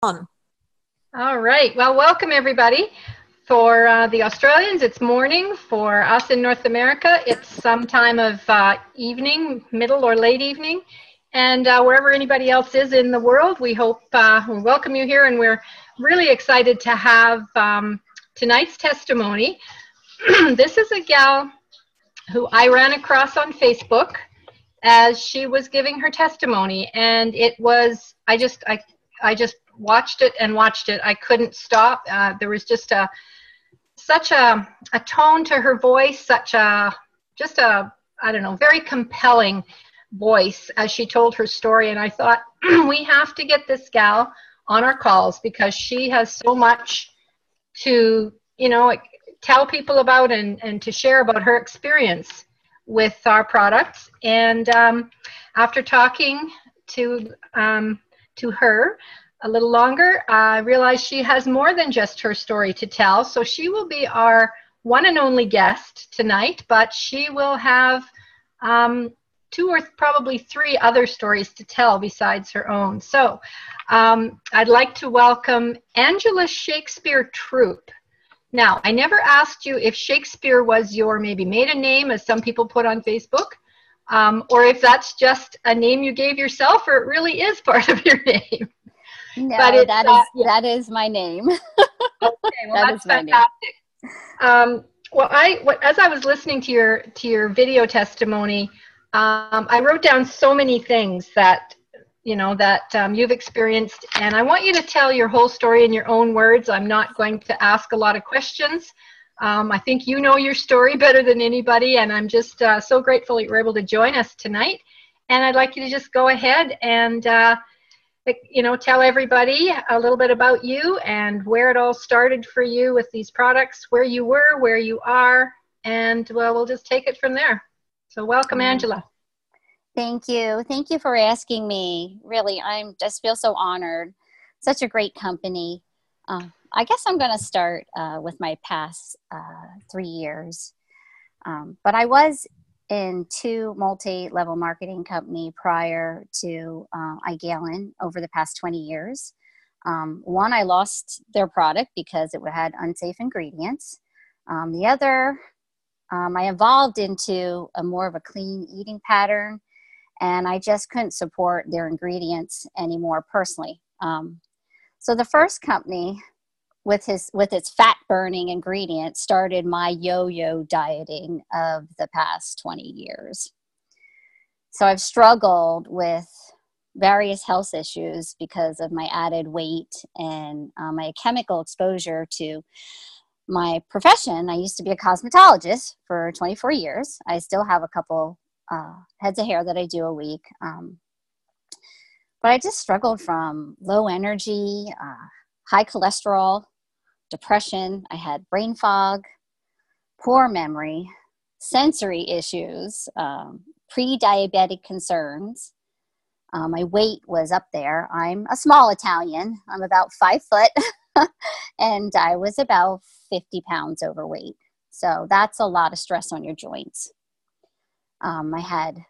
On. All right. Well, welcome everybody. For the Australians, it's morning. For us in North America, it's some time of evening, middle or late evening. And wherever anybody else is in the world, we hope we welcome you here. And we're really excited to have tonight's testimony. This is a gal who I ran across on Facebook as she was giving her testimony, and it was I just watched it and watched it. I couldn't stop. There was just such a tone to her voice, such a just a I don't know, very compelling voice as she told her story. And I thought we have to get this gal on our calls because she has so much to tell people about and to share about her experience with our products. And after talking to her a little longer, I realized she has more than just her story to tell. So she will be our one and only guest tonight, but she will have two or probably three other stories to tell besides her own. So I'd like to welcome Angela Shakespeare Troupe. Now, I never asked you if Shakespeare was your maybe maiden name, as some people put on Facebook, or if that's just a name you gave yourself, or it really is part of your name. No, But that is my name. Okay, well, that's fantastic. As I was listening to your video testimony, I wrote down so many things that you've experienced, and I want you to tell your whole story in your own words. I'm not going to ask a lot of questions. I think you know your story better than anybody, and I'm just so grateful that you were able to join us tonight. And I'd like you to just go ahead and tell everybody a little bit about you and where it all started for you with these products, where you were, where you are, and well, we'll just take it from there. So welcome, Angela. Thank you. Thank you for asking me. Really, I just feel so honored. Such a great company. I guess I'm going to start with my past 3 years. But I was in two multi-level marketing company prior to iGalen over the past 20 years. One, I lost their product because it had unsafe ingredients. The other, I evolved into a more of a clean eating pattern, and I just couldn't support their ingredients anymore personally. So the first company with its fat burning ingredients started my yo-yo dieting of the past 20 years. So I've struggled with various health issues because of my added weight and my chemical exposure to my profession. I used to be a cosmetologist for 24 years. I still have a couple heads of hair that I do a week. But I just struggled from low energy, high cholesterol, depression. I had brain fog, poor memory, sensory issues, pre-diabetic concerns. My weight was up there. I'm a small Italian. I'm about 5 foot, and I was about 50 pounds overweight. So that's a lot of stress on your joints. I had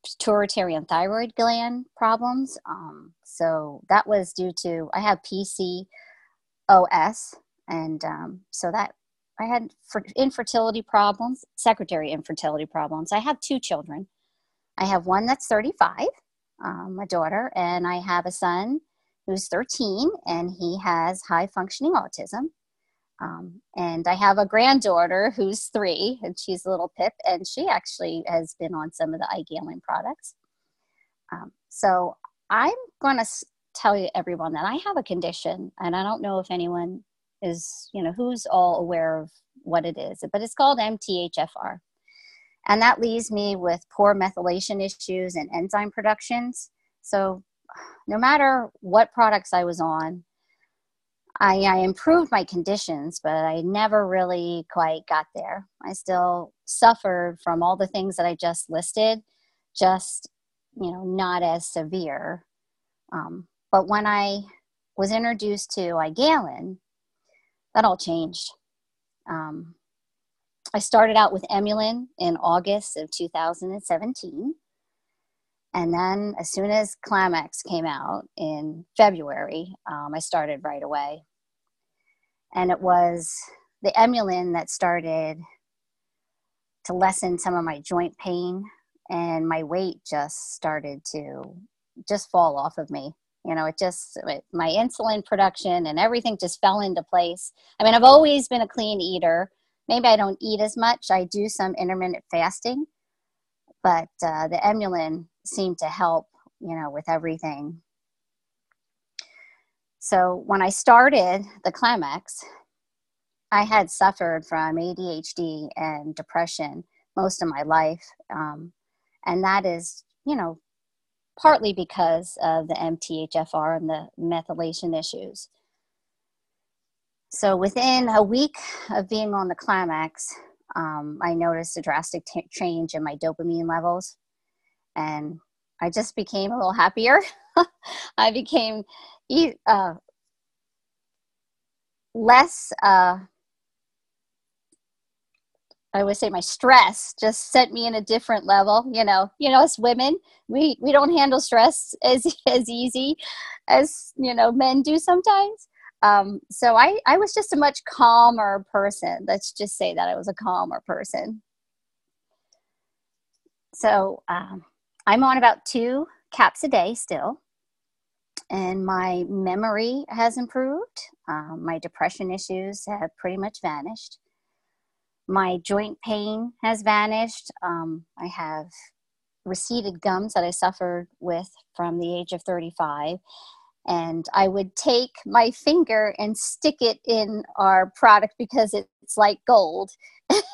pituitary and thyroid gland problems. So that was due to, I have PCOS. And so that I had infertility problems, secondary infertility problems. I have 2 children. I have one that's 35, my daughter, and I have a son who's 13, and he has high functioning autism. And I have a granddaughter who's 3, and she's a little pip, and she actually has been on some of the iGalen products. So I'm going to tell you, everyone, that I have a condition, and I don't know if anyone is, who's all aware of what it is, but it's called MTHFR. And that leaves me with poor methylation issues and enzyme productions. So no matter what products I was on, I improved my conditions, but I never really quite got there. I still suffered from all the things that I just listed, just, not as severe. But when I was introduced to iGalen, that all changed. I started out with Emulin in August of 2017. And then as soon as Climax came out in February, I started right away. And it was the Emulin that started to lessen some of my joint pain, and my weight just started to just fall off of me. My insulin production and everything just fell into place. I mean, I've always been a clean eater. Maybe I don't eat as much. I do some intermittent fasting, but the Emulin seemed to help, with everything. So when I started the Climax, I had suffered from ADHD and depression most of my life. And that is, partly because of the MTHFR and the methylation issues. So within a week of being on the Climax, I noticed a drastic change in my dopamine levels, and I just became a little happier. I became less, I would say my stress just set me in a different level. As women, we don't handle stress as easy as, men do sometimes. So I was just a much calmer person. Let's just say that I was a calmer person. So I'm on about 2 caps a day still, and my memory has improved. My depression issues have pretty much vanished. My joint pain has vanished. I have receded gums that I suffered with from the age of 35. And I would take my finger and stick it in our product because it's like gold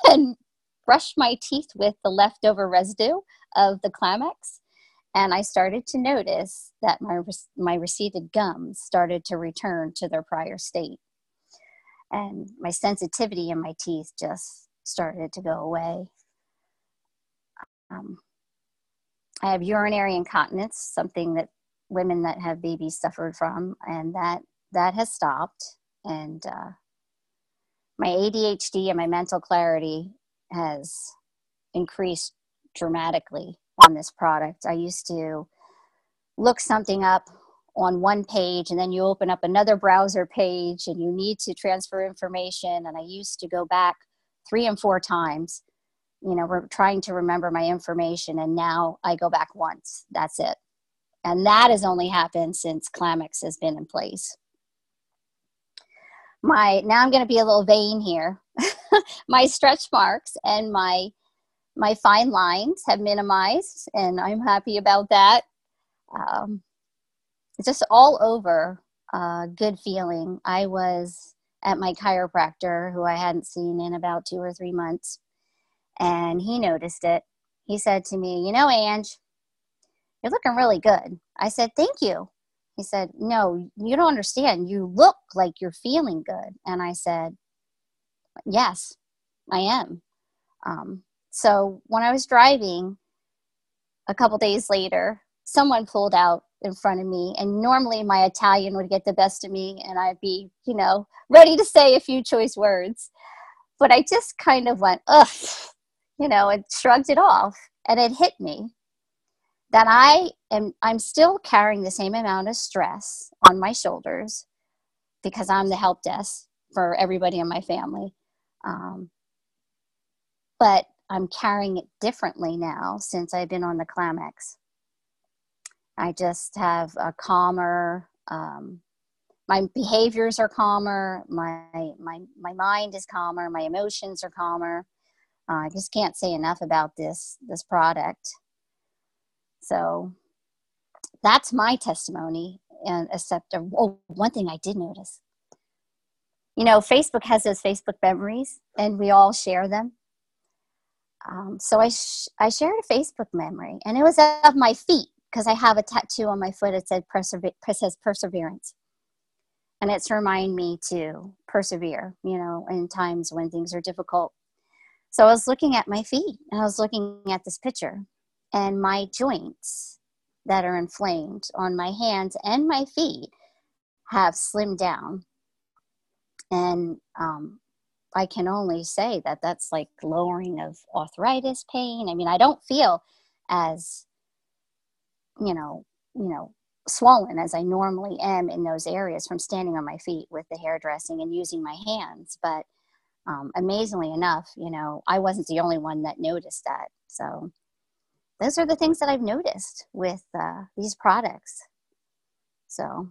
and brush my teeth with the leftover residue of the Climax. And I started to notice that my receded gums started to return to their prior state. And my sensitivity in my teeth just started to go away. I have urinary incontinence, something that women that have babies suffered from, and that has stopped. And my ADHD and my mental clarity has increased dramatically on this product. I used to look something up on one page, and then you open up another browser page and you need to transfer information. And I used to go back 3 and 4 times, we're trying to remember my information. And now I go back once. That's it. And that has only happened since Climax has been in place. Now I'm going to be a little vain here. My stretch marks and my fine lines have minimized, and I'm happy about that. Just all over good feeling. I was at my chiropractor, who I hadn't seen in about 2 or 3 months, and he noticed it. He said to me, Ange, you're looking really good. I said, thank you. He said, no, you don't understand. You look like you're feeling good. And I said, yes, I am. So when I was driving a couple days later, someone pulled out in front of me, and normally my Italian would get the best of me and I'd be, ready to say a few choice words. But I just kind of went, ugh, and shrugged it off. And it hit me that I'm still carrying the same amount of stress on my shoulders because I'm the help desk for everybody in my family. But I'm carrying it differently now since I've been on the Climax. I just have a calmer, my behaviors are calmer, my mind is calmer, my emotions are calmer. I just can't say enough about this product. So that's my testimony. And one thing I did notice, Facebook has those Facebook memories, and we all share them. So I shared a Facebook memory, and it was of my feet, because I have a tattoo on my foot. It says perseverance. And it's to remind me to persevere, in times when things are difficult. So I was looking at my feet, and I was looking at this picture, and my joints that are inflamed on my hands and my feet have slimmed down. And I can only say that that's like lowering of arthritis pain. I mean, I don't feel as you know, swollen as I normally am in those areas from standing on my feet with the hairdressing and using my hands. But amazingly enough, I wasn't the only one that noticed that. So those are the things that I've noticed with these products. So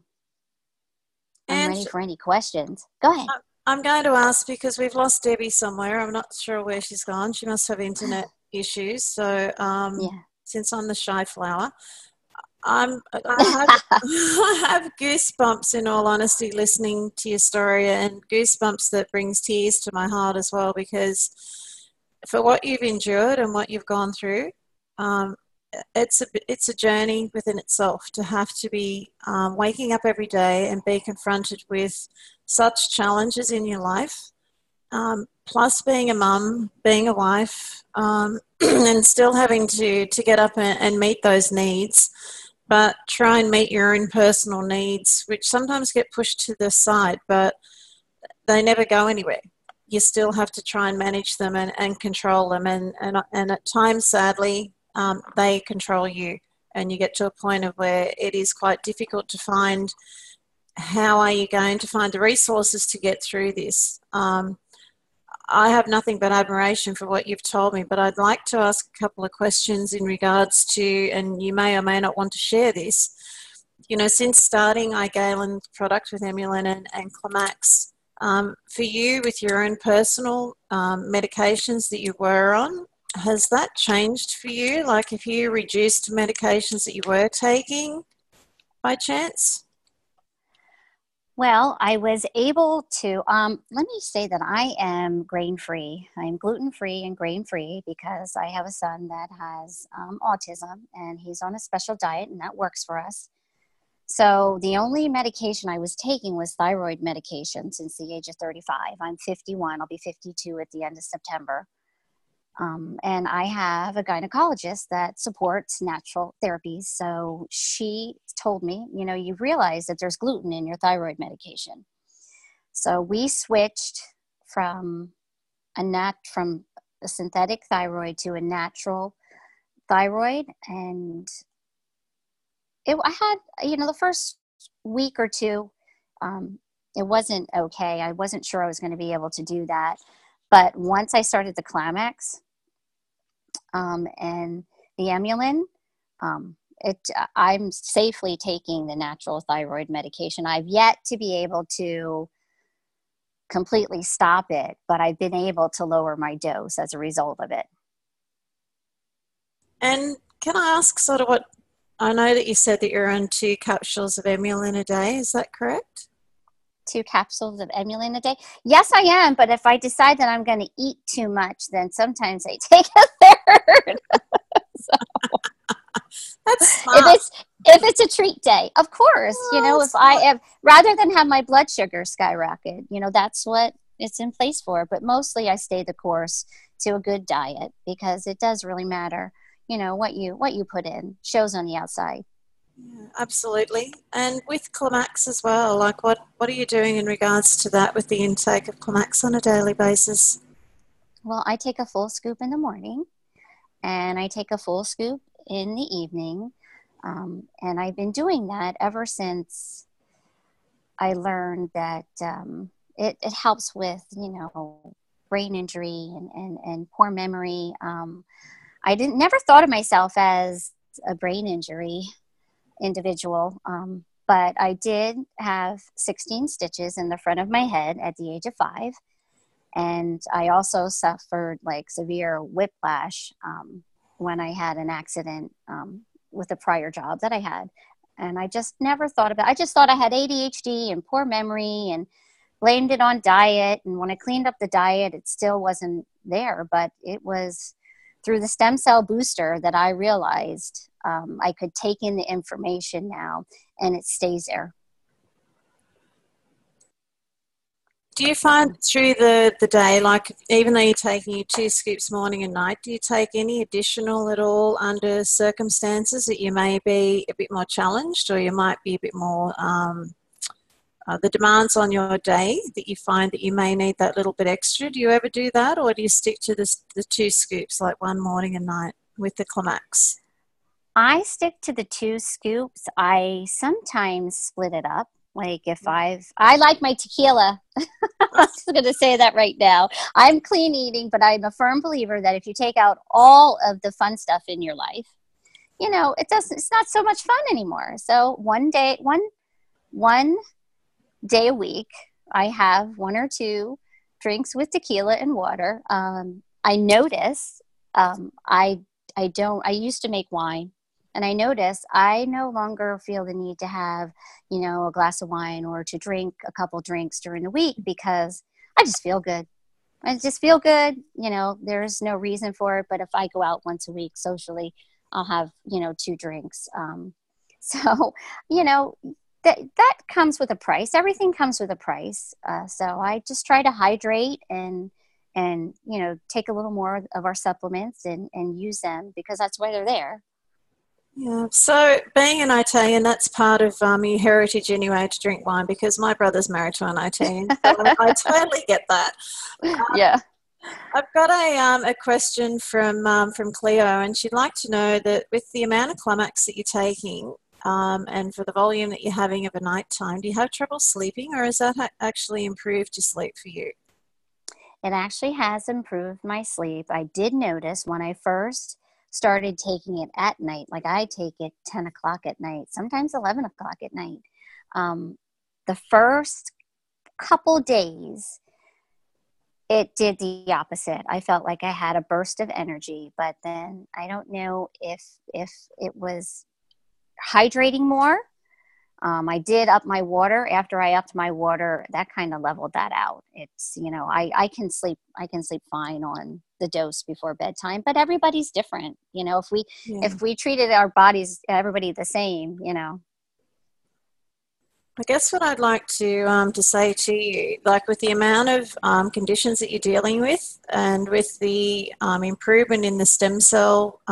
I'm ready for any questions. Go ahead. I'm going to ask because we've lost Debbie somewhere. I'm not sure where she's gone. She must have internet issues. So since I'm the shy flower, I have goosebumps, in all honesty, listening to your story, and goosebumps that brings tears to my heart as well, because for what you've endured and what you've gone through, it's a journey within itself to have to be waking up every day and be confronted with such challenges in your life, plus being a mum, being a wife, and still having to get up and meet those needs, but try and meet your own personal needs, which sometimes get pushed to the side, but they never go anywhere. You still have to try and manage them and control them, and at times, sadly, they control you, and you get to a point of where it is quite difficult to find how are you going to find the resources to get through this. I have nothing but admiration for what you've told me, but I'd like to ask a couple of questions in regards to, and you may or may not want to share this, since starting iGalen product with Emulin and Climax, for you with your own personal medications that you were on, has that changed for you? Like if you reduced medications that you were taking by chance? Well, I was able to, let me say that I am grain-free. I'm gluten-free and grain-free because I have a son that has autism, and he's on a special diet, and that works for us. So the only medication I was taking was thyroid medication since the age of 35. I'm 51. I'll be 52 at the end of September. And I have a gynecologist that supports natural therapies. So she told me, you realize that there's gluten in your thyroid medication. So we switched from a synthetic thyroid to a natural thyroid. And I had, the first week or two, it wasn't okay. I wasn't sure I was going to be able to do that. But once I started the Climax and the Emulin, I'm safely taking the natural thyroid medication. I've yet to be able to completely stop it, but I've been able to lower my dose as a result of it. And can I ask sort of what, I know that you said that you're on 2 capsules of Emulin a day. Is that correct? 2 capsules of Emulin a day? Yes, I am. But if I decide that I'm going to eat too much, then sometimes I take a 3rd. That's smart. If it's a treat day, of course, if I have, rather than have my blood sugar skyrocket, that's what it's in place for. But mostly I stay the course to a good diet, because it does really matter, what you put in shows on the outside. Yeah, absolutely. And with Climax as well, like what are you doing in regards to that with the intake of Climax on a daily basis? Well, I take a full scoop in the morning, and I take a full scoop in the evening. And I've been doing that ever since I learned that it helps with, brain injury and poor memory. I never thought of myself as a brain injury individual, but I did have 16 stitches in the front of my head at the age of 5. And I also suffered like severe whiplash when I had an accident with a prior job that I had. And I just never thought about it. I just thought I had ADHD and poor memory and blamed it on diet. And when I cleaned up the diet, it still wasn't there. But it was through the stem cell booster that I realized I could take in the information now, and it stays there. Do you find through the day, like even though you're taking your 2 scoops morning and night, do you take any additional at all under circumstances that you may be a bit more challenged, or you might be a bit more, the demands on your day that you find that you may need that little bit extra? Do you ever do that, or do you stick to the 2 scoops, like one morning and night with the Climax? I stick to the 2 scoops. I sometimes split it up. Like if I like my tequila. I'm just going to say that right now. I'm clean eating, but I'm a firm believer that if you take out all of the fun stuff in your life, it's not so much fun anymore. So one day a week, I have 1 or 2 drinks with tequila and water. I notice, I used to make wine, and I notice I no longer feel the need to have, a glass of wine or to drink a couple drinks during the week because I just feel good. I just feel good. There's no reason for it. But if I go out once a week socially, I'll have, 2 drinks. So, you know, that comes with a price. Everything comes with a price. So I just try to hydrate and take a little more of our supplements and use them because that's why they're there. Yeah, so being an Italian, that's part of your heritage anyway to drink wine because my brother's married to an Italian, so I totally get that. Yeah. I've got a question from Cleo, and she'd like to know that with the amount of Climax that you're taking and for the volume that you're having of a night time, do you have trouble sleeping or has that actually improved your sleep for you? It actually has improved my sleep. I did notice when I first started taking it at night, like I take it 10 o'clock at night, sometimes 11 o'clock at night. The first couple days, it did the opposite. I felt like I had a burst of energy, but then I don't know if it was hydrating more. I did up my water. After I upped my water, that kind of leveled that out. It's, I can sleep fine on the dose before bedtime, but everybody's different. If we treated our bodies, everybody the same, I guess what I'd like to say to you, like with the amount of conditions that you're dealing with and with the improvement in the stem cell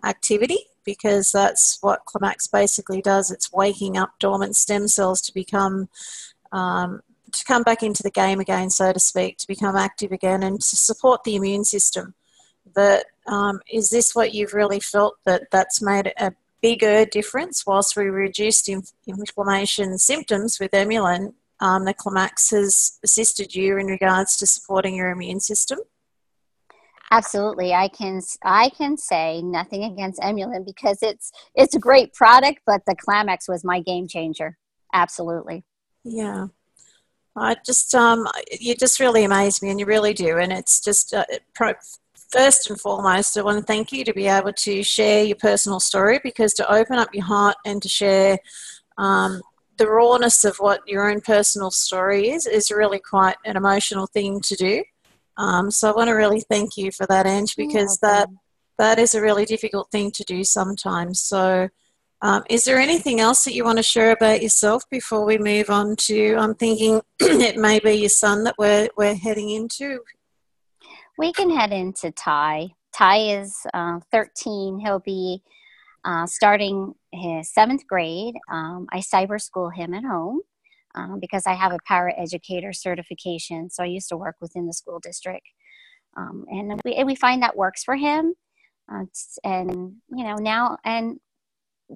activity, because that's what Climax basically does. It's waking up dormant stem cells to come back into the game again, so to speak, to become active again and to support the immune system. But is this what you've really felt that's made a bigger difference whilst we reduced inflammation symptoms with Emulan? The Climax has assisted you in regards to supporting your immune system? Absolutely. I can say nothing against Emulan because it's a great product, but the Climax was my game changer. Absolutely. Yeah. I just you just really amaze me, and you really do. And it's just first and foremost, I want to thank you to be able to share your personal story, because to open up your heart and to share the rawness of what your own personal story is really quite an emotional thing to do. So I want to really thank you for that, Ange, because that is a really difficult thing to do sometimes. So is there anything else that you want to share about yourself before we move on to, I'm thinking it may be your son that we're heading into? We can head into Ty. Ty is 13. He'll be starting his 7th grade. I cyber school him at home because I have a paraeducator certification. So I used to work within the school district. And we find that works for him. Now, and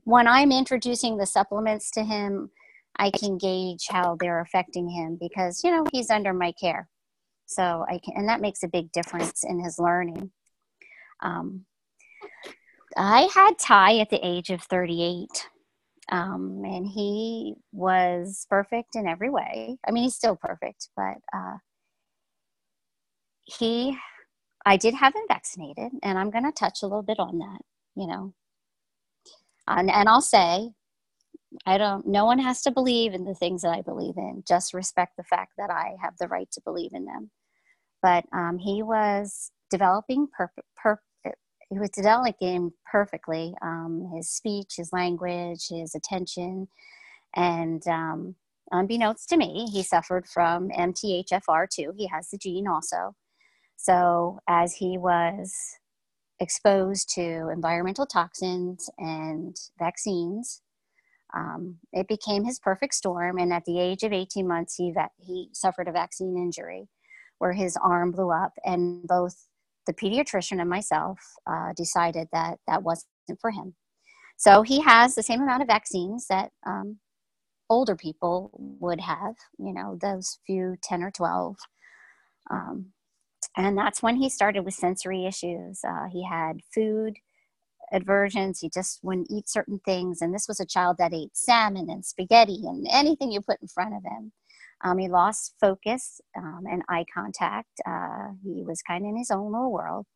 when I'm introducing the supplements to him, I can gauge how they're affecting him because, he's under my care. So and that makes a big difference in his learning. I had Ty at the age of 38, and he was perfect in every way. I mean, he's still perfect, but I did have him vaccinated, and I'm going to touch a little bit on that, and I'll say, no one has to believe in the things that I believe in. Just respect the fact that I have the right to believe in them. But he was developing perfectly. His speech, his language, his attention, and unbeknownst to me, he suffered from MTHFR2. He has the gene also. So as he was exposed to environmental toxins and vaccines, it became his perfect storm. And at the age of 18 months, he suffered a vaccine injury where his arm blew up, and both the pediatrician and myself decided that wasn't for him. So he has the same amount of vaccines that older people would have, those few 10 or 12. And that's when he started with sensory issues. He had food aversions. He just wouldn't eat certain things. And this was a child that ate salmon and spaghetti and anything you put in front of him. He lost focus and eye contact. He was kind of in his own little world.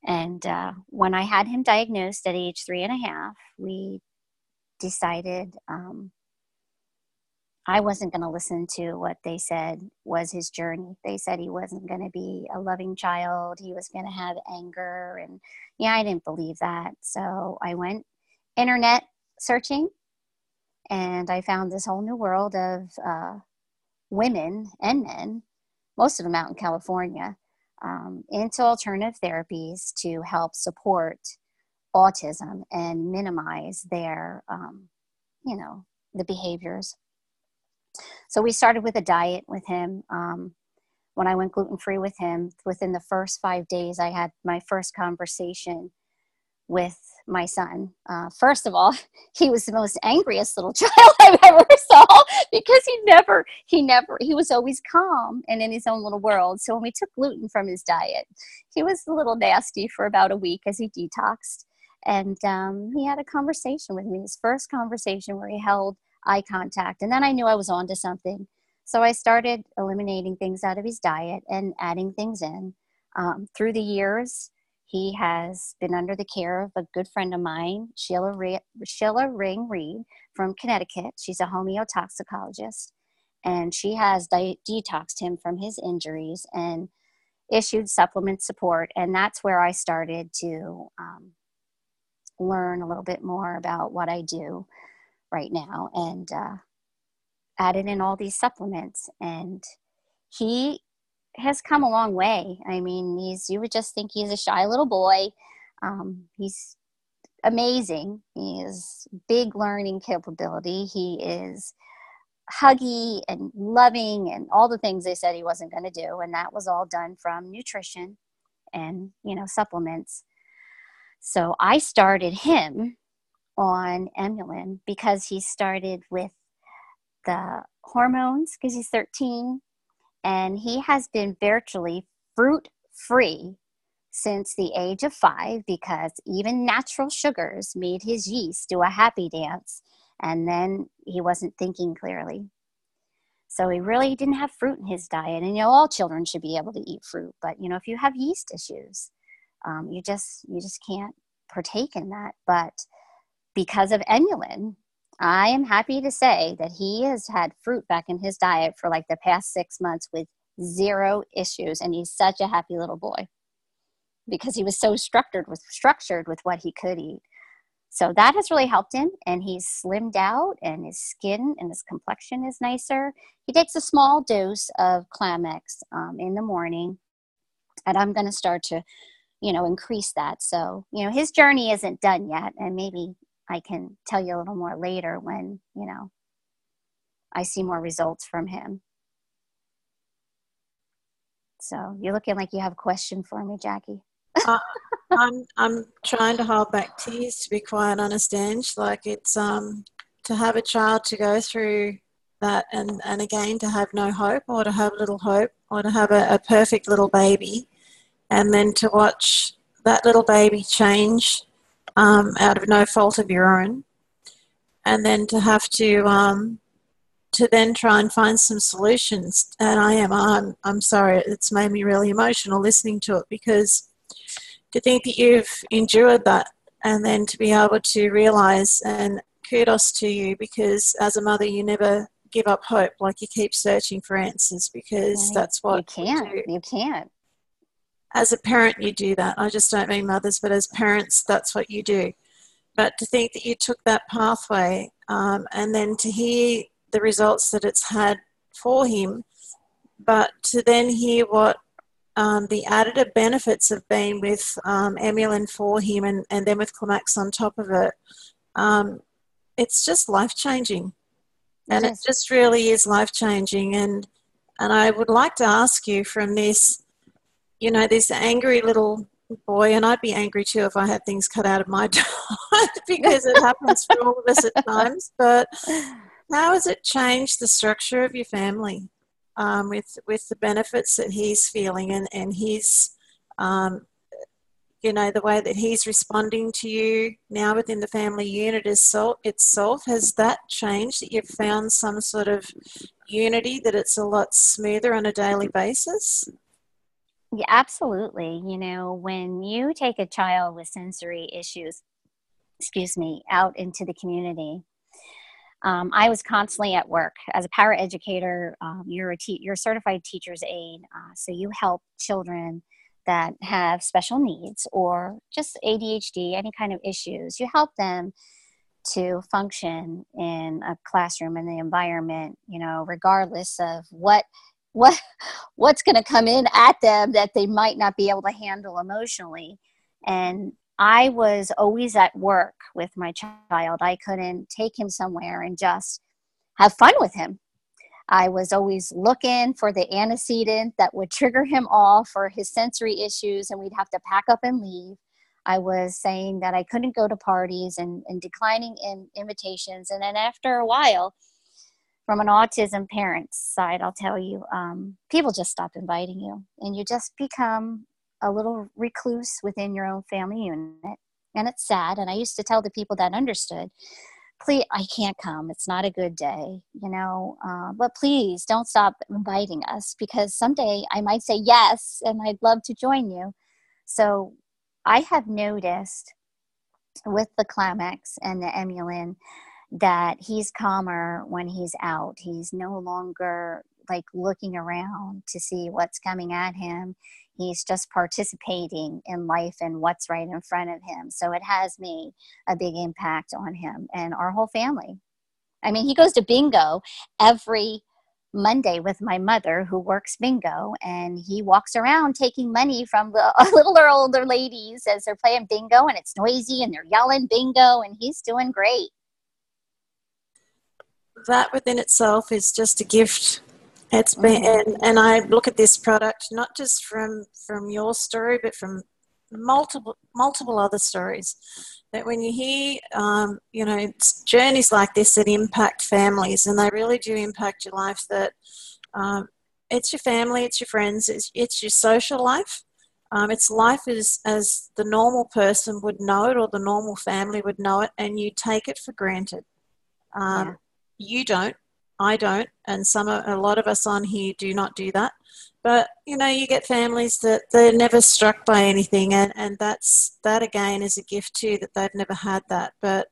And when I had him diagnosed at age 3.5, we decided I wasn't going to listen to what they said was his journey. They said he wasn't going to be a loving child. He was going to have anger. And I didn't believe that. So I went internet searching, and I found this whole new world of women and men, most of them out in California, into alternative therapies to help support autism and minimize their, the behaviors. So we started with a diet with him. When I went gluten-free with him, within the first 5 days, I had my first conversation with my son. First of all, he was the most angriest little child I've ever saw, because he was always calm and in his own little world. So when we took gluten from his diet, he was a little nasty for about a week as he detoxed. And he had a conversation with me, his first conversation where he held eye contact. And then I knew I was onto something. So I started eliminating things out of his diet and adding things in. Through the years, he has been under the care of a good friend of mine, Sheila Ring Reed from Connecticut. She's a homeotoxicologist, and she has detoxed him from his injuries and issued supplement support. And that's where I started to learn a little bit more about what I do right now, and added in all these supplements. And he has come a long way. I mean, you would just think he's a shy little boy. He's amazing. He has big learning capability. He is huggy and loving and all the things they said he wasn't going to do. And that was all done from nutrition and, supplements. So I started him on Emulin because he started with the hormones, because he's 13, and he has been virtually fruit-free since the age of 5, because even natural sugars made his yeast do a happy dance, and then he wasn't thinking clearly. So he really didn't have fruit in his diet. And all children should be able to eat fruit, but if you have yeast issues, you just can't partake in that. But because of Emulin, I am happy to say that he has had fruit back in his diet for like the past 6 months with 0 issues. And he's such a happy little boy because he was so structured with what he could eat. So that has really helped him, and he's slimmed out, and his skin and his complexion is nicer. He takes a small dose of Clamex in the morning, and I'm going to start to, increase that. So, his journey isn't done yet, and maybe I can tell you a little more later when, I see more results from him. So you're looking like you have a question for me, Jackie. I'm trying to hold back tears, to be quite honest, Ange. Like, it's to have a child to go through that, and again to have no hope, or to have little hope, or to have a perfect little baby, and then to watch that little baby change out of no fault of your own, and then to have to then try and find some solutions. And I'm sorry, it's made me really emotional listening to it, because to think that you've endured that, and then to be able to realize, and kudos to you, because as a mother you never give up hope. Like, you keep searching for answers, because that's what you can't. As a parent, you do that. I just don't mean mothers, but as parents, that's what you do. But to think that you took that pathway, and then to hear the results that it's had for him, but to then hear what the additive benefits have been with Emulin for him, and then with Climax on top of it, it's just life-changing. And it just really is life-changing. And I would like to ask you, from this, this angry little boy, and I'd be angry too if I had things cut out of my diet because it happens for all of us at times. But how has it changed the structure of your family with the benefits that he's feeling and his, the way that he's responding to you now within the family unit itself? Has that changed, that you've found some sort of unity, that it's a lot smoother on a daily basis? Yeah, absolutely. When you take a child with sensory issues, out into the community, I was constantly at work as a paraeducator. You're a certified teacher's aide, so you help children that have special needs or just ADHD, any kind of issues. You help them to function in a classroom, in the environment, regardless of what's going to come in at them that they might not be able to handle emotionally. And I was always at work with my child. I couldn't take him somewhere and just have fun with him. I was always looking for the antecedent that would trigger him off for his sensory issues, and we'd have to pack up and leave. I was saying that I couldn't go to parties and declining invitations. And then after a while, from an autism parent's side, I'll tell you, people just stop inviting you, and you just become a little recluse within your own family unit. And it's sad. And I used to tell the people that understood, please, I can't come. It's not a good day, but please don't stop inviting us, because someday I might say yes, and I'd love to join you. So I have noticed with the Climax and the Emulin that he's calmer when he's out. He's no longer like looking around to see what's coming at him. He's just participating in life and what's right in front of him. So it has made a big impact on him and our whole family. I mean, he goes to bingo every Monday with my mother, who works bingo, and he walks around taking money from the little older ladies as they're playing bingo, and it's noisy and they're yelling bingo, and he's doing great. That within itself is just a gift. It's been, and I look at this product not just from your story, but from multiple other stories. That when you hear, it's journeys like this that impact families, and they really do impact your life. That it's your family, it's your friends, it's your social life. It's life as the normal person would know it, or the normal family would know it, and you take it for granted. You don't. I don't, and a lot of us on here do not do that. But, you get families that they're never struck by anything, and that again is a gift too, that they've never had that. But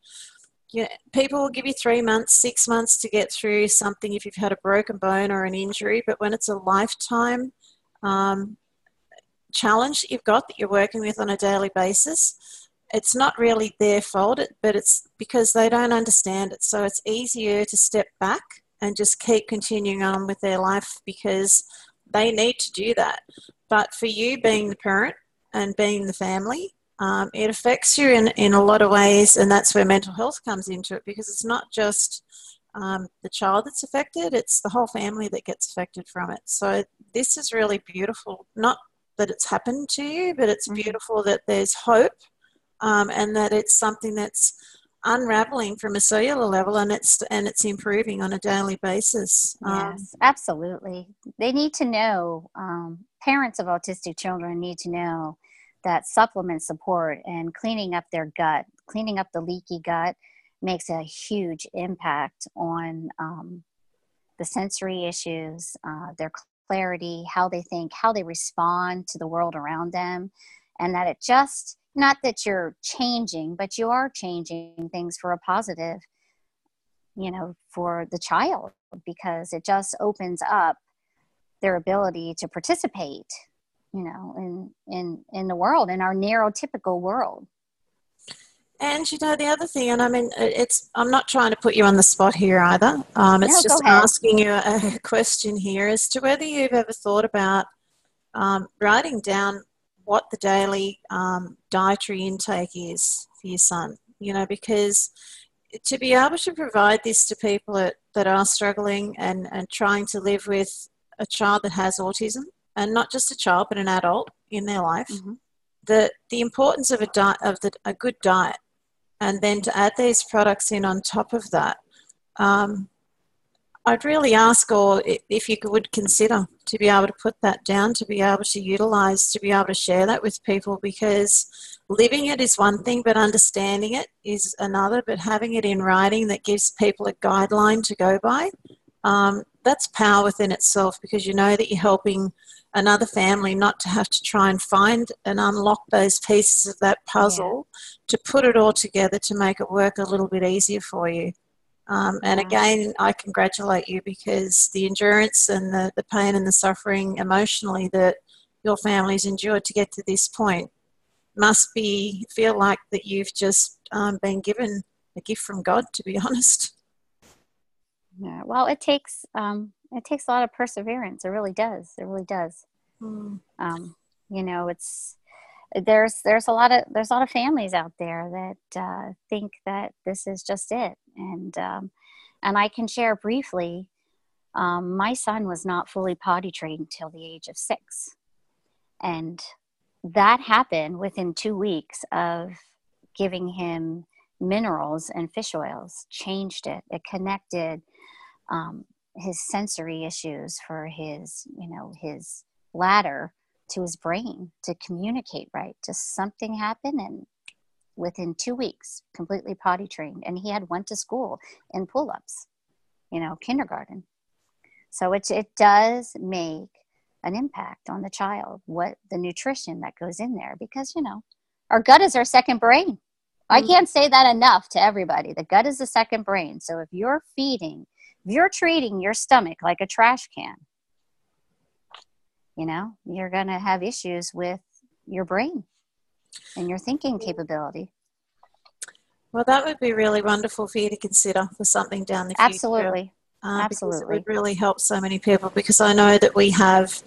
people will give you 3 months, 6 months to get through something if you've had a broken bone or an injury, but when it's a lifetime challenge that you've got that you're working with on a daily basis, it's not really their fault, but it's because they don't understand it. So it's easier to step back and just keep continuing on with their life because they need to do that. But for you, being the parent and being the family, it affects you in a lot of ways, and that's where mental health comes into it, because it's not just the child that's affected, it's the whole family that gets affected from it. So this is really beautiful, not that it's happened to you, but it's beautiful that there's hope, and that it's something that's unraveling from a cellular level, and it's improving on a daily basis. Yes, absolutely. They need to know, parents of autistic children need to know that supplement support and cleaning up their gut, cleaning up the leaky gut, makes a huge impact on the sensory issues, their clarity, how they think, how they respond to the world around them, and that it just, not that you're changing, but you are changing things for a positive, for the child, because it just opens up their ability to participate, in the world, in our neurotypical world. And the other thing, and I mean, I'm not trying to put you on the spot here either. It's just asking you a question here as to whether you've ever thought about writing down what the daily dietary intake is for your son, because to be able to provide this to people that are struggling and trying to live with a child that has autism, and not just a child, but an adult in their life, the importance of a good diet, and then to add these products in on top of that. I'd really ask, or if you would consider, to be able to put that down, to be able to utilize, to be able to share that with people, because living it is one thing, but understanding it is another. But having it in writing that gives people a guideline to go by, that's power within itself, because you know that you're helping another family not to have to try and find and unlock those pieces of that puzzle, to put it all together to make it work a little bit easier for you. And again, I congratulate you, because the endurance and the pain and the suffering emotionally that your family's endured to get to this point must feel like that you've just been given a gift from God, to be honest. Yeah, well, it takes a lot of perseverance. It really does. It really does. You know, there's a lot of families out there that think that this is just it, and I can share briefly. My son was not fully potty trained till the age of 6, and that happened within 2 weeks of giving him minerals and fish oils. Changed it. It connected his sensory issues for his bladder to his brain to communicate right. Just something happened, and within 2 weeks, completely potty trained. And he had went to school in pull-ups, kindergarten. So it does make an impact on the child, what the nutrition that goes in there, because, our gut is our second brain. I can't say that enough to everybody. The gut is the second brain. So if you're treating your stomach like a trash can, you're going to have issues with your brain and your thinking capability. Well, that would be really wonderful for you to consider for something down the future. Absolutely. Because it would really help so many people, because I know that we have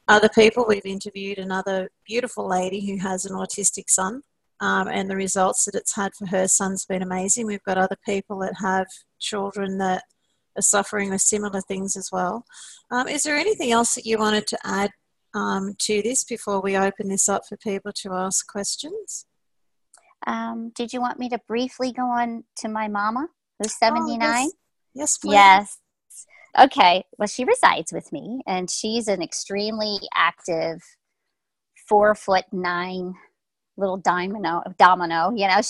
other people. We've interviewed another beautiful lady who has an autistic son, and the results that it's had for her son's been amazing. We've got other people that have children that are suffering with similar things as well. Is there anything else that you wanted to add to this before we open this up for people to ask questions? Did you want me to briefly go on to my mama, who's 79? Yes, please. Yes. Okay. Well, she resides with me, and she's an extremely active 4'9" little domino. I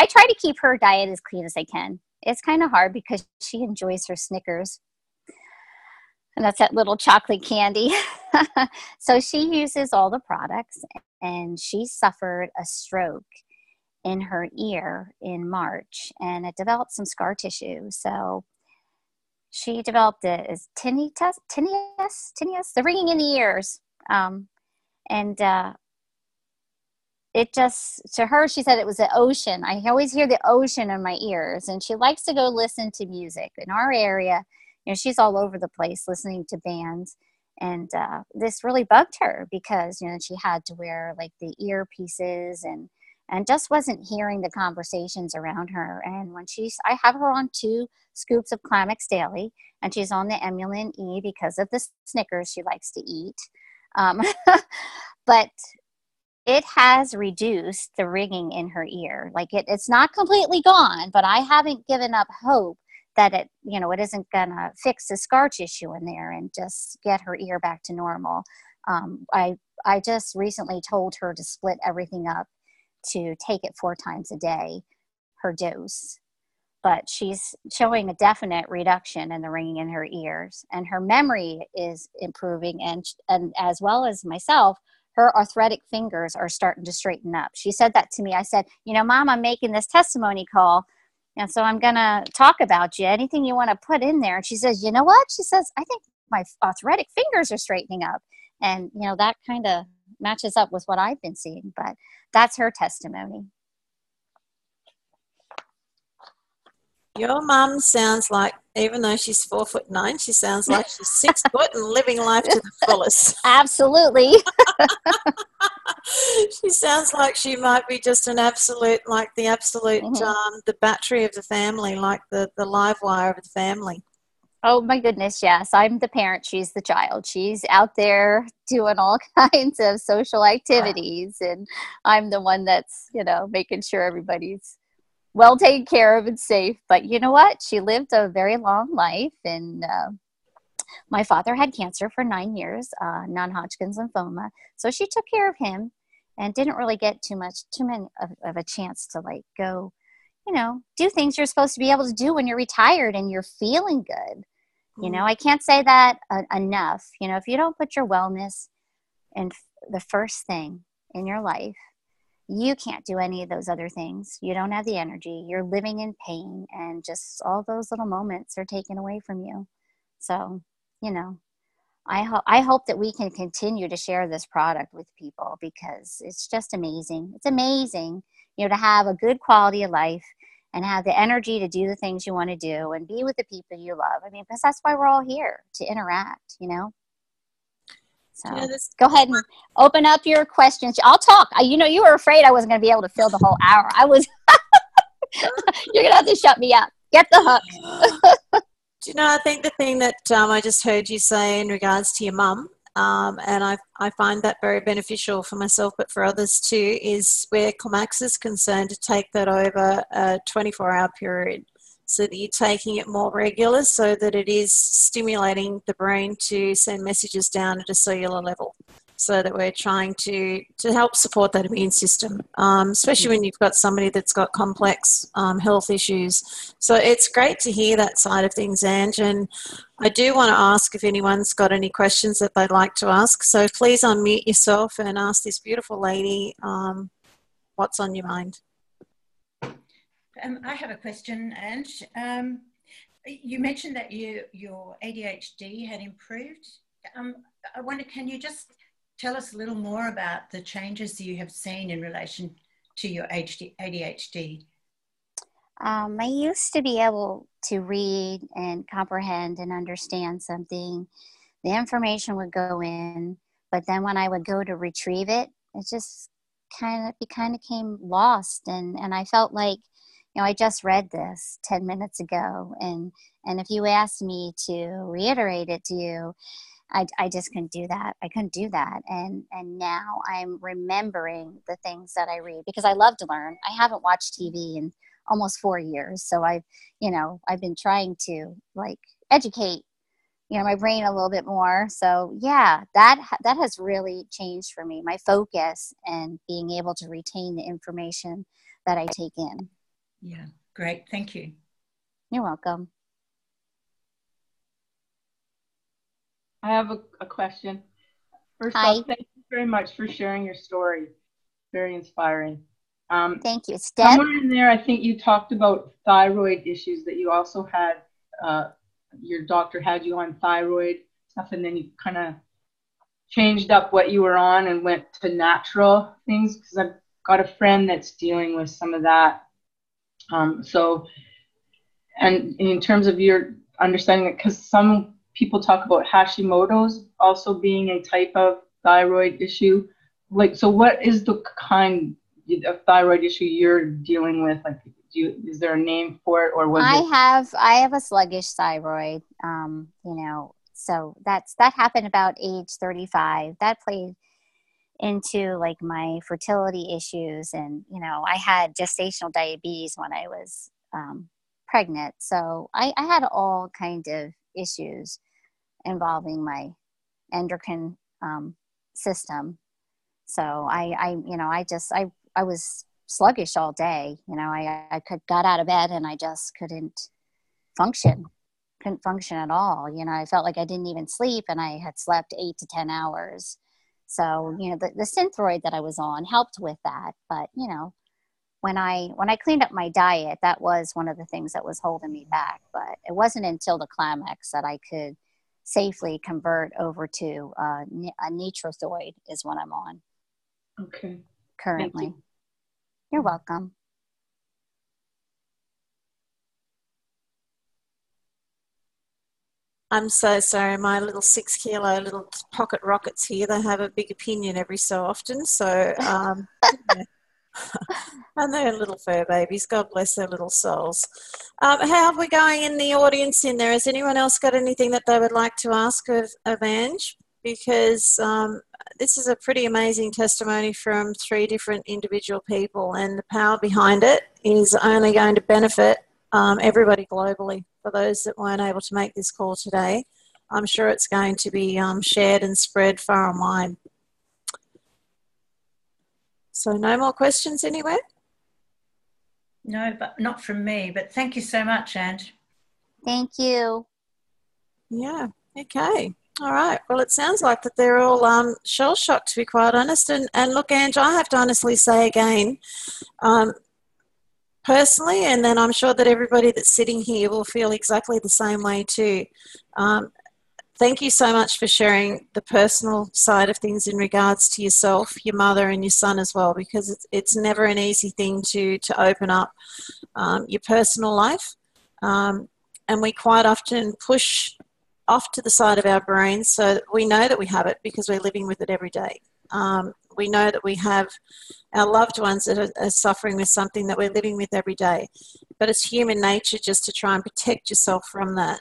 try to keep her diet as clean as I can. It's kind of hard because she enjoys her Snickers, and that's that little chocolate candy. So she uses all the products, and she suffered a stroke in her ear in March, and it developed some scar tissue. So she developed it as tinnitus, the ringing in the ears. It just, to her, she said it was the ocean. I always hear the ocean in my ears, and she likes to go listen to music. In our area, she's all over the place listening to bands. And this really bugged her because, she had to wear like the earpieces and just wasn't hearing the conversations around her. And I have her on 2 scoops of Climax daily, and she's on the Emulin E because of the Snickers she likes to eat. But it has reduced the ringing in her ear. Like it's not completely gone, but I haven't given up hope that it isn't gonna fix the scar tissue in there and just get her ear back to normal. I just recently told her to split everything up, to take it 4 times a day, her dose. But she's showing a definite reduction in the ringing in her ears, and her memory is improving, and as well as myself, her arthritic fingers are starting to straighten up. She said that to me. I said, Mom, I'm making this testimony call, and so I'm going to talk about you. Anything you want to put in there? And she says, you know what? She says, I think my arthritic fingers are straightening up. And, that kind of matches up with what I've been seeing. But that's her testimony. Your mum sounds like, even though she's 4'9", she sounds like she's 6 foot and living life to the fullest. Absolutely. She sounds like she might be just an absolute, like the absolute, the battery of the family, like the live wire of the family. Oh my goodness, yes. I'm the parent, she's the child. She's out there doing all kinds of social activities, and I'm the one that's, making sure everybody's well taken care of and safe. But you know what? She lived a very long life, and my father had cancer for 9 years, non-Hodgkin's lymphoma. So she took care of him and didn't really get too many of a chance to like go, do things you're supposed to be able to do when you're retired and you're feeling good. I can't say that enough. If you don't put your wellness in the first thing in your life, you can't do any of those other things. You don't have the energy. You're living in pain, and just all those little moments are taken away from you. So, I hope that we can continue to share this product with people, because it's just amazing. It's amazing, to have a good quality of life and have the energy to do the things you want to do and be with the people you love. I mean, because that's why we're all here, to interact, So go ahead and open up your questions. I'll talk. You were afraid I wasn't going to be able to fill the whole hour. I was. You're going to have to shut me up. Get the hook. I think the thing that I just heard you say in regards to your mum, and I find that very beneficial for myself, but for others too, is where Climax is concerned, to take that over a 24-hour period, so that you're taking it more regular, so that it is stimulating the brain to send messages down at a cellular level, so that we're trying to help support that immune system, especially when you've got somebody that's got complex health issues. So it's great to hear that side of things, Ange, and I do want to ask if anyone's got any questions that they'd like to ask. So please unmute yourself and ask this beautiful lady what's on your mind. I have a question, Ange. You mentioned that your ADHD had improved. I wonder, can you just tell us a little more about the changes you have seen in relation to your ADHD? I used to be able to read and comprehend and understand something. The information would go in, but then when I would go to retrieve it, it just kind of came lost. And I felt like, I just read this 10 minutes ago. And if you asked me to reiterate it to you, I just couldn't do that. I couldn't do that. And now I'm remembering the things that I read, because I love to learn. I haven't watched TV in almost 4 years. So I've been trying to like educate, my brain a little bit more. So yeah, that has really changed for me, my focus and being able to retain the information that I take in. Yeah, great. Thank you. You're welcome. I have a question. First Hi. off, thank you very much for sharing your story. Very inspiring. Thank you. It's Deb. Somewhere in there, I think you talked about thyroid issues, that you also had, your doctor had you on thyroid stuff, and then you kind of changed up what you were on and went to natural things, because I've got a friend that's dealing with some of that. And in terms of your understanding, because some people talk about Hashimoto's also being a type of thyroid issue. So what is the kind of thyroid issue you're dealing with? Like, is there a name for it, or I have a sluggish thyroid. So that happened about age 35. That played into like my fertility issues, and I had gestational diabetes when I was pregnant. So I had all kinds of issues involving my endocrine system. So I was sluggish all day. I got out of bed and I just couldn't function at all. I felt like I didn't even sleep, and I had slept 8 to 10 hours. So, the Synthroid that I was on helped with that. But, when I cleaned up my diet, that was one of the things that was holding me back. But it wasn't until the climax that I could safely convert over to a Nitrozoid is what I'm on. Okay. Currently. Thank you. You're welcome. I'm so sorry, my little 6 kilo little pocket rockets here, they have a big opinion every so often. So, yeah. And they're little fur babies. God bless their little souls. How are we going in the audience in there? Has anyone else got anything that they would like to ask of Ange? Because this is a pretty amazing testimony from 3 different individual people, and the power behind it is only going to benefit everybody globally. For those that weren't able to make this call today, I'm sure it's going to be shared and spread far and wide. So no more questions anywhere? No, but not from me. But thank you so much, Ange. Thank you. Yeah, okay. All right. Well, it sounds like that they're all shell-shocked, to be quite honest. And look, Ange, I have to honestly say again, personally, and then I'm sure that everybody that's sitting here will feel exactly the same way too. Thank you so much for sharing the personal side of things in regards to yourself, your mother, and your son as well, because it's never an easy thing to open up your personal life. And we quite often push off to the side of our brains so that we know that we have it because we're living with it every day. We know that we have our loved ones that are suffering with something that we're living with every day. But it's human nature just to try and protect yourself from that.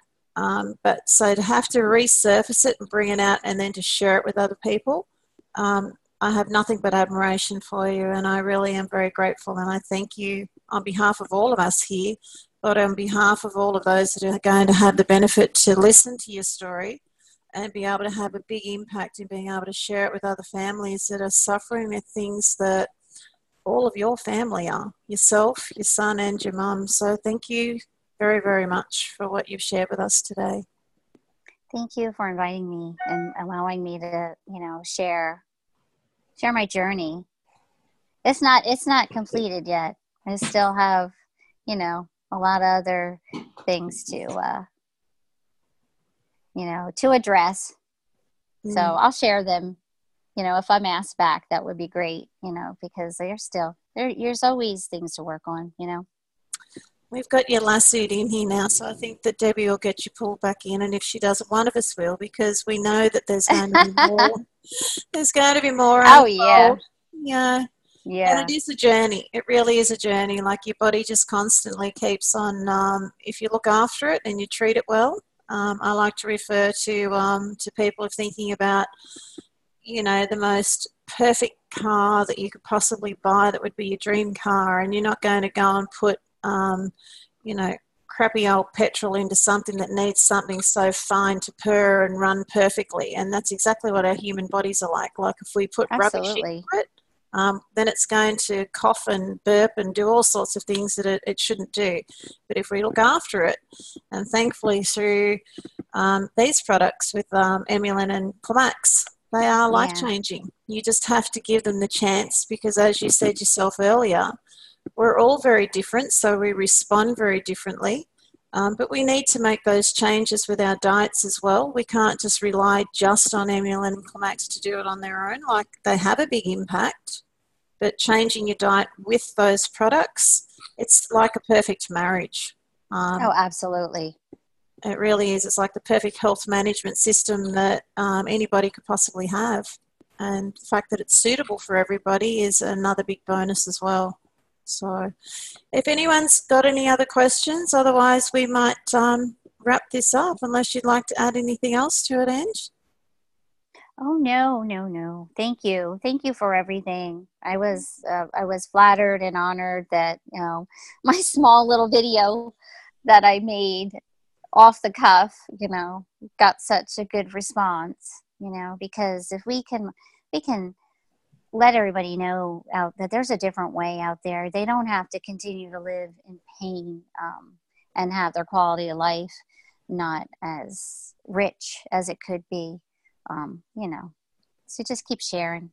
But so to have to resurface it and bring it out and then to share it with other people, I have nothing but admiration for you, and I really am very grateful, and I thank you on behalf of all of us here, but on behalf of all of those that are going to have the benefit to listen to your story and be able to have a big impact in being able to share it with other families that are suffering with things that all of your family are, yourself, your son and your mum. So thank you very, very much for what you've shared with us today. Thank you for inviting me and allowing me to, share my journey. It's not completed yet. I still have, a lot of other things to address. So I'll share them, if I'm asked back, that would be great, because there's always things to work on, We've got you lassoed in here now, so I think that Debbie will get you pulled back in, and if she doesn't, one of us will, because we know that there's going to be more. There's going to be more. Oh, yeah. Yeah. Yeah. And it is a journey. It really is a journey. Like your body just constantly keeps on, if you look after it and you treat it well. I like to refer to people of thinking about, the most perfect car that you could possibly buy that would be your dream car, and you're not going to go and put crappy old petrol into something that needs something so fine to purr and run perfectly. And that's exactly what our human bodies are like. Like if we put rubbish into it, then it's going to cough and burp and do all sorts of things that it shouldn't do. But if we look after it, and thankfully through these products with Emulin and Climax, they are life-changing. You just have to give them the chance because, as you said yourself earlier, we're all very different, so we respond very differently. But we need to make those changes with our diets as well. We can't just rely just on Emulin and Climax to do it on their own. Like, they have a big impact, but changing your diet with those products, it's like a perfect marriage. Oh, absolutely. It really is. It's like the perfect health management system that anybody could possibly have. And the fact that it's suitable for everybody is another big bonus as well. So if anyone's got any other questions, otherwise we might wrap this up unless you'd like to add anything else to it, Ange. Oh, no. Thank you. Thank you for everything. I was flattered and honored that, my small little video that I made off the cuff, got such a good response, because if we can let everybody know that there's a different way out there. They don't have to continue to live in pain and have their quality of life not as rich as it could be, So just keep sharing.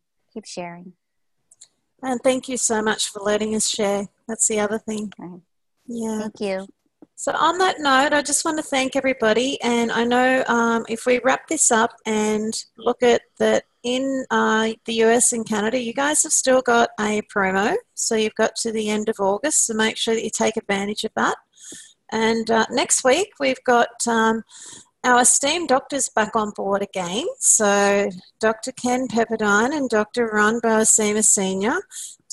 And thank you so much for letting us share. That's the other thing. Right. Yeah. Thank you. So on that note, I just want to thank everybody. And I know if we wrap this up and look at that in the US and Canada, you guys have still got a promo. So you've got to the end of August. So make sure that you take advantage of that. And next week, we've got our esteemed doctors back on board again. So Dr. Ken Pepperdine and Dr. Ron Boasima Sr.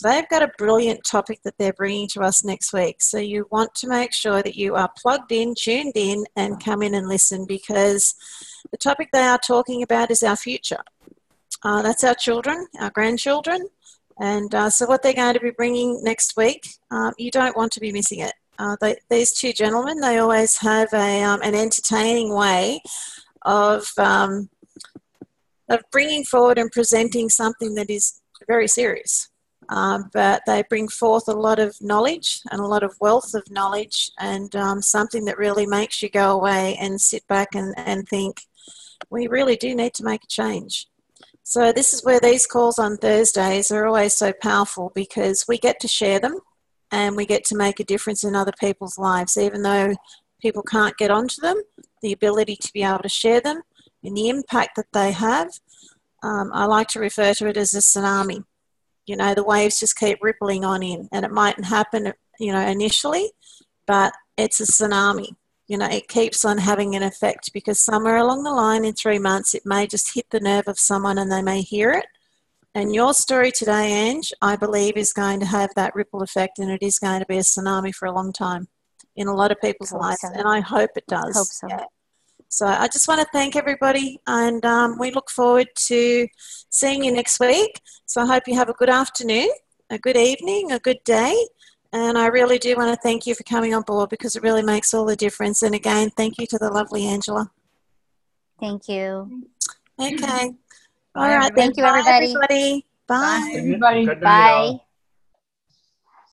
they've got a brilliant topic that they're bringing to us next week. So you want to make sure that you are plugged in, tuned in, and come in and listen, because the topic they are talking about is our future. That's our children, our grandchildren. And so what they're going to be bringing next week, you don't want to be missing it. These two gentlemen, they always have an entertaining way of bringing forward and presenting something that is very serious. But they bring forth a lot of knowledge and a lot of wealth of knowledge, and something that really makes you go away and sit back and think, we really do need to make a change. So this is where these calls on Thursdays are always so powerful, because we get to share them and we get to make a difference in other people's lives, even though people can't get onto them. The ability to be able to share them and the impact that they have, I like to refer to it as a tsunami. You know, the waves just keep rippling on in, and it mightn't happen, you know, initially, but it's a tsunami. You know, it keeps on having an effect, because somewhere along the line in 3 months, it may just hit the nerve of someone and they may hear it. And your story today, Ange, I believe is going to have that ripple effect, and it is going to be a tsunami for a long time in a lot of people's lives. And I hope it does. Hope so. Yeah. So I just want to thank everybody, and we look forward to seeing you next week. So I hope you have a good afternoon, a good evening, a good day. And I really do want to thank you for coming on board, because it really makes all the difference. And again, thank you to the lovely Angela. Thank you. Okay. Bye, All right. Thank you, Bye, everybody. everybody. Bye. Bye. Everybody. Good night, all. Bye.